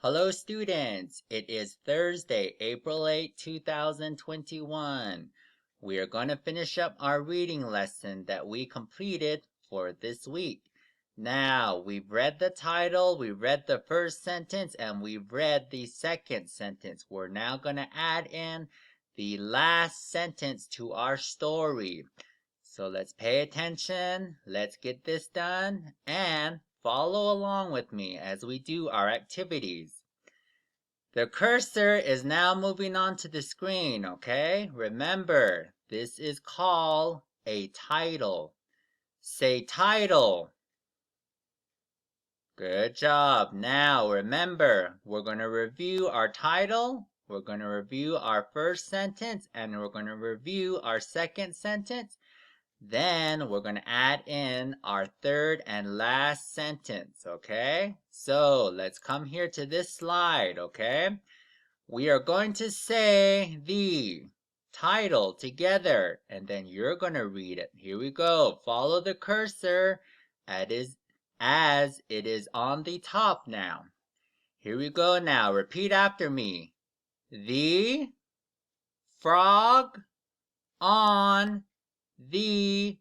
Hello students, it is Thursday, April 8, 2021. We are going to finish up our reading lesson that we completed for this week. Now, we've read the title, we read the first sentence, and we've read the second sentence. We're now going to add in the last sentence to our story. So let's pay attention, let's get this done, and follow along with me as we do our activities. The cursor is now moving onto the screen, okay? Remember, this is called a title. Say title. Good job. Now remember, we're going to review our title, we're going to review our first sentence, and we're going to review our second sentence. Then we're going to add in our third and last sentence, okay? So let's come here to this slide, okay? We are going to say the title together, and then you're going to read it. Here we go. Follow the cursor as it is on the top now. Here we go now. Repeat after me. The frog on the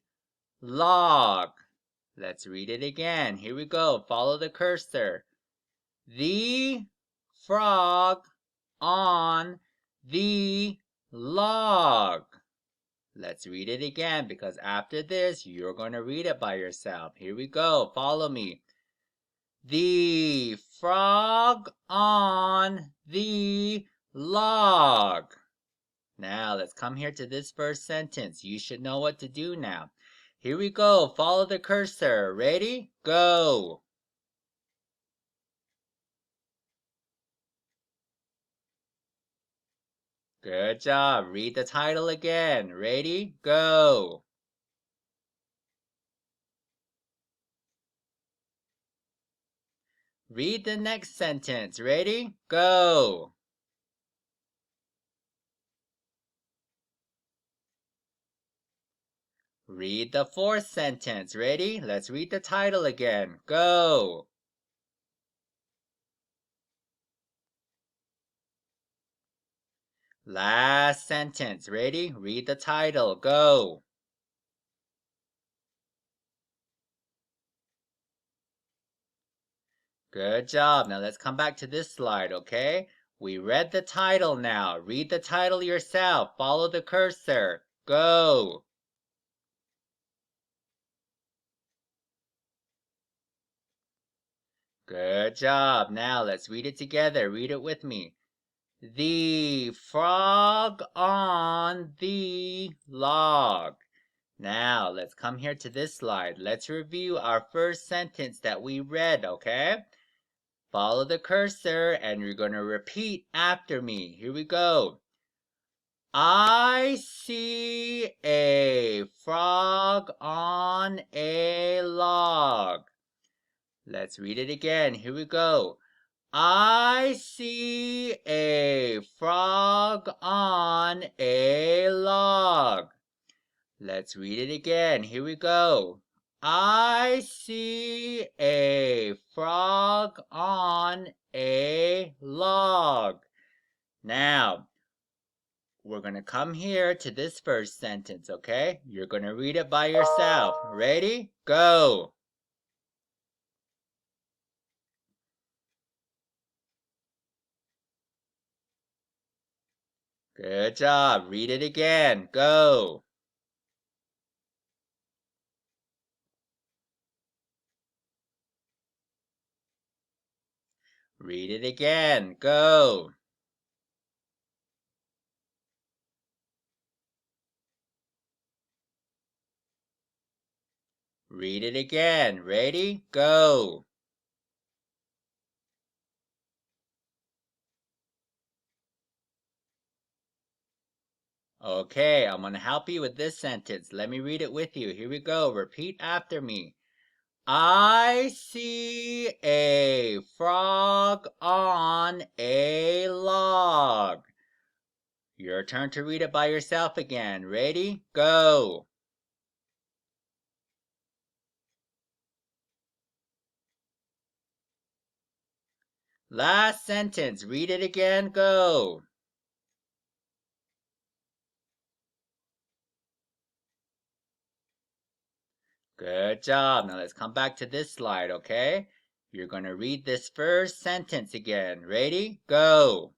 log. Let's read it again. Here we go. Follow the cursor. The frog on the log. Let's read it again because after this, you're going to read it by yourself. Here we go. Follow me. The frog on the log. Now, let's come here to this first sentence. You should know what to do now. Here we go. Follow the cursor. Ready? Go. Good job. Read the title again. Ready? Go. Read the next sentence. Ready? Go. Read the fourth sentence. Ready? Let's read the title again. Go. Last sentence. Ready? Read the title. Go. Good job. Now let's come back to this slide, okay? We read the title now. Read the title yourself. Follow the cursor. Go. Good job. Now let's read it together. Read it with me. The frog on the log. Now let's come here to this slide. Let's review our first sentence that we read, okay? Follow the cursor and you're going to repeat after me. Here we go. I see a frog on a log. Let's read it again. Here we go. I see a frog on a log. Let's read it again. Here we go. I see a frog on a log. Now, we're going to come here to this first sentence, okay? You're going to read it by yourself. Ready? Go. Good job. Read it again. Go. Read it again. Go. Read it again. Ready? Go. Okay, I'm going to help you with this sentence. Let me read it with you. Here we go. Repeat after me. I see a frog on a log. Your turn to read it by yourself again. Ready? Go. Last sentence. Read it again. Go. Good job. Now let's come back to this slide, okay? You're going to read this first sentence again. Ready? Go.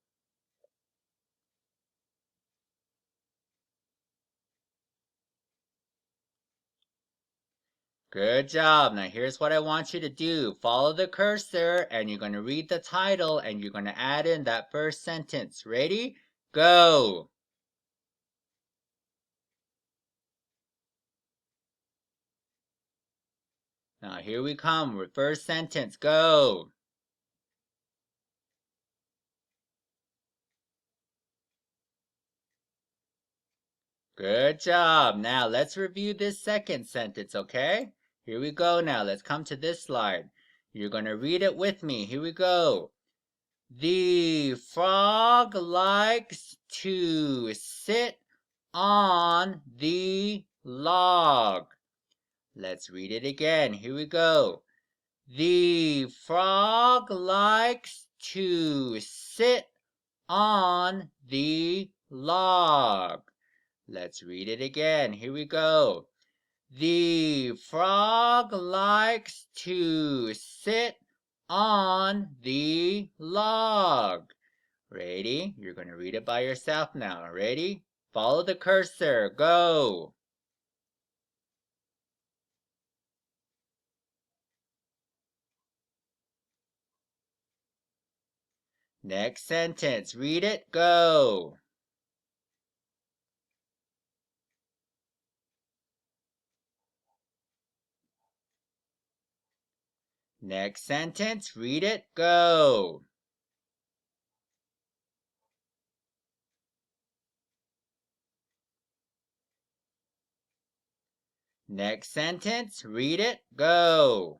Good job. Now here's what I want you to do. Follow the cursor and you're going to read the title and you're going to add in that first sentence. Ready? Go. Now here we come with first sentence. Go. Good job. Now let's review this second sentence, okay? Here we go now. Let's come to this slide. You're going to read it with me. Here we go. The frog likes to sit on the log. Let's read it again. Here we go. The frog likes to sit on the log. Let's read it again. Here we go. The frog likes to sit on the log. Ready? You're going to read it by yourself now. Ready? Follow the cursor. Go. Next sentence. Read it. Go. Next sentence. Read it. Go. Next sentence. Read it. Go.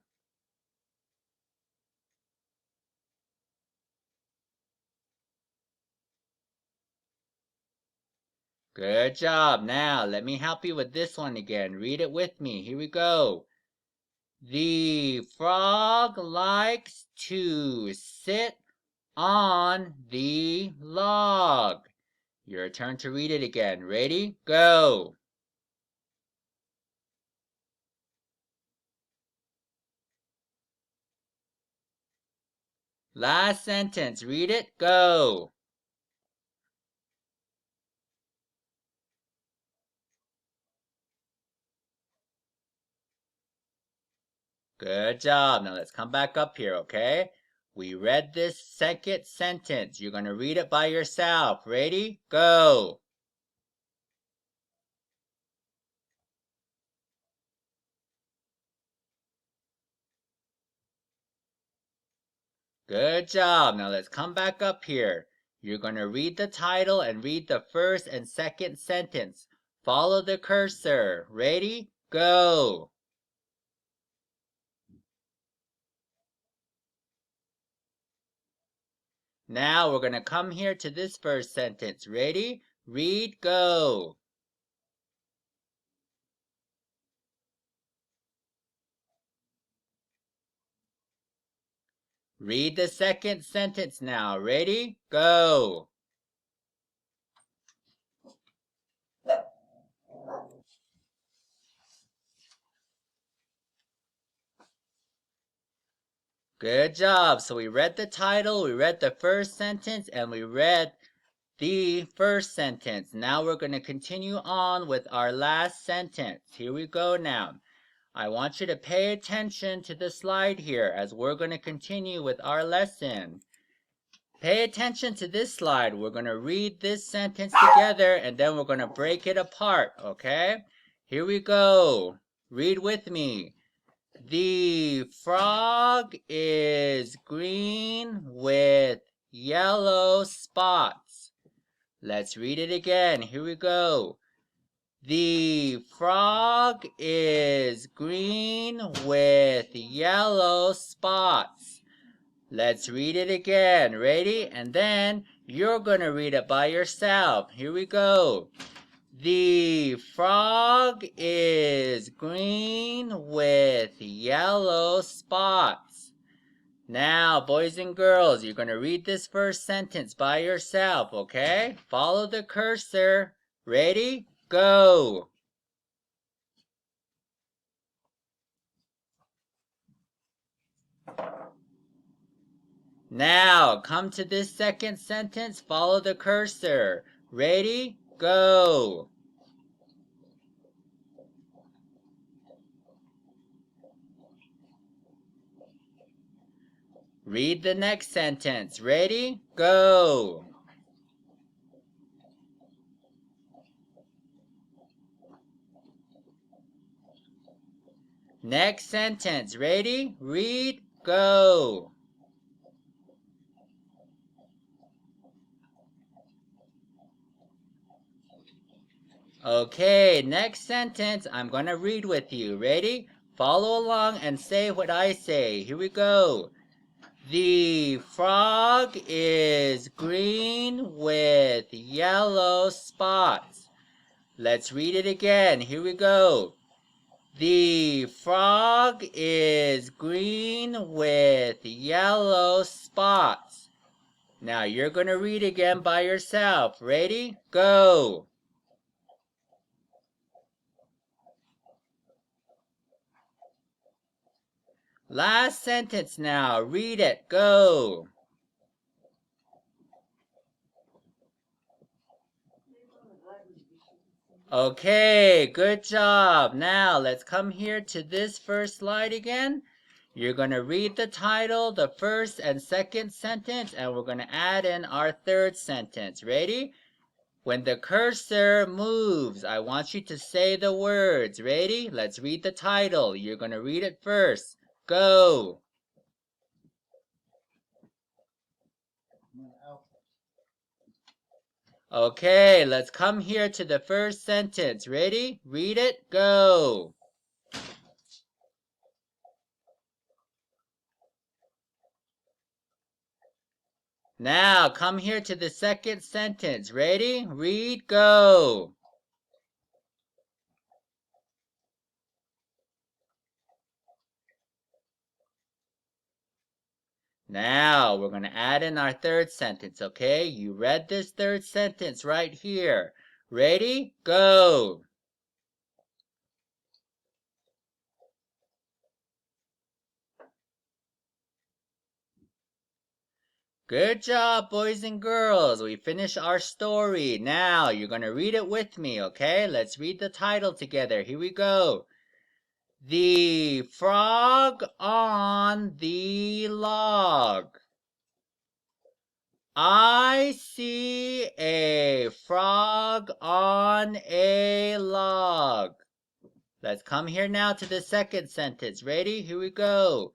Good job. Now, let me help you with this one again. Read it with me. Here we go. The frog likes to sit on the log. Your turn to read it again. Ready? Go. Last sentence. Read it. Go. Good job. Now let's come back up here, okay? We read this second sentence. You're going to read it by yourself. Ready? Go. Good job. Now let's come back up here. You're going to read the title and read the first and second sentence. Follow the cursor. Ready? Go. Now we're going to come here to this first sentence. Ready? Read. Go. Read the second sentence now. Ready? Go. Good job. So we read the title, we read the first sentence, and we read the first sentence. Now we're going to continue on with our last sentence. Here we go now. I want you to pay attention to the slide here as we're going to continue with our lesson. Pay attention to this slide. We're going to read this sentence together and then we're going to break it apart, okay? Here we go. Read with me. The frog is green with yellow spots. Let's read it again. Here we go. The frog is green with yellow spots. Let's read it again. Ready? And then you're going to read it by yourself. Here we go. The frog is green with yellow spots. Now, boys and girls, you're going to read this first sentence by yourself, okay? Follow the cursor. Ready? Go! Now, come to this second sentence. Follow the cursor. Ready? Go! Read the next sentence. Ready? Go! Next sentence. Ready? Read. Go! Okay, next sentence. I'm going to read with you. Ready? Follow along and say what I say. Here we go. The frog is green with yellow spots. Let's read it again. Here we go. The frog is green with yellow spots. Now you're going to read again by yourself. Ready? Go! Last sentence now. Read it. Go! Okay, good job. Now let's come here to this first slide again. You're going to read the title, the first and second sentence, and we're going to add in our third sentence. Ready? When the cursor moves, I want you to say the words. Ready? Let's read the title. You're going to read it first. Go! Okay, let's come here to the first sentence. Ready? Read it. Go! Now, come here to the second sentence. Ready? Read. Go! Now, we're going to add in our third sentence, okay? You read this third sentence right here. Ready? Go! Good job, boys and girls. We finished our story. Now, you're going to read it with me, okay? Let's read the title together. Here we go. The Frog on the Log. I see a frog on a log. Let's come here now to the second sentence. Ready? Here we go.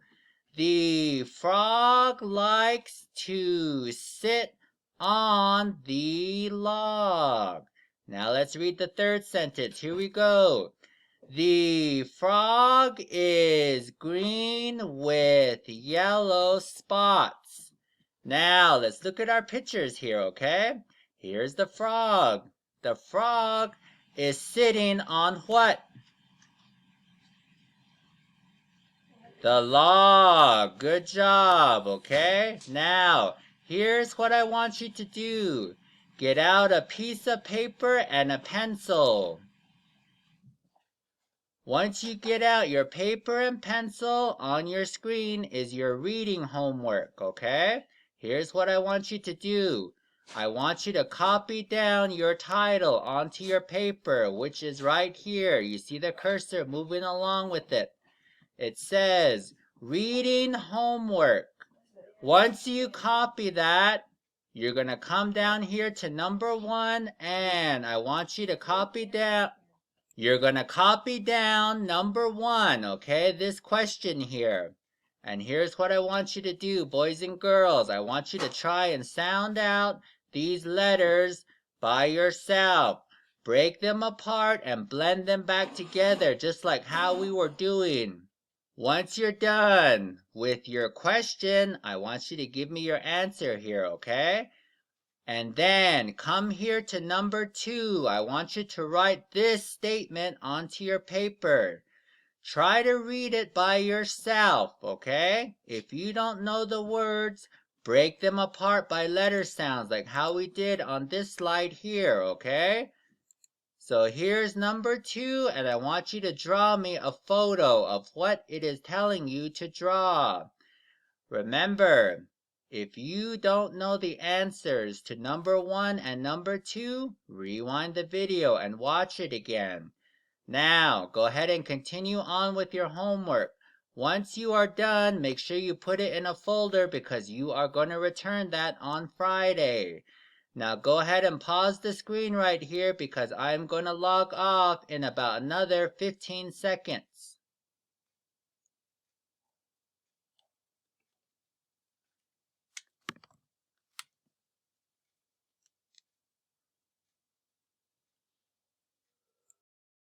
The frog likes to sit on the log. Now let's read the third sentence. Here we go. The frog is green with yellow spots. Now let's look at our pictures here, okay? Here's the frog. The frog is sitting on what? The log. Good job, okay? Now, here's what I want you to do. Get out a piece of paper and a pencil. Once you get out your paper and pencil, on your screen is your reading homework, okay? Here's what I want you to do. I want you to copy down your title onto your paper, which is right here. You see the cursor moving along with it. It says, reading homework. Once you copy that, you're going to come down here to number 1, and I want you to copy down. You're going to copy down number 1, okay? This question here. And here's what I want you to do, boys and girls. I want you to try and sound out these letters by yourself. Break them apart and blend them back together, just like how we were doing. Once you're done with your question, I want you to give me your answer here, okay? And then come here to number 2. I want you to write this statement onto your paper. Try to read it by yourself, okay? If you don't know the words, break them apart by letter sounds like how we did on this slide here, okay? So here's number 2, and I want you to draw me a photo of what it is telling you to draw. Remember, if you don't know the answers to number 1 and number 2, rewind the video and watch it again. Now, go ahead and continue on with your homework. Once you are done, make sure you put it in a folder because you are going to return that on Friday. Now go ahead and pause the screen right here because I'm going to log off in about another 15 seconds.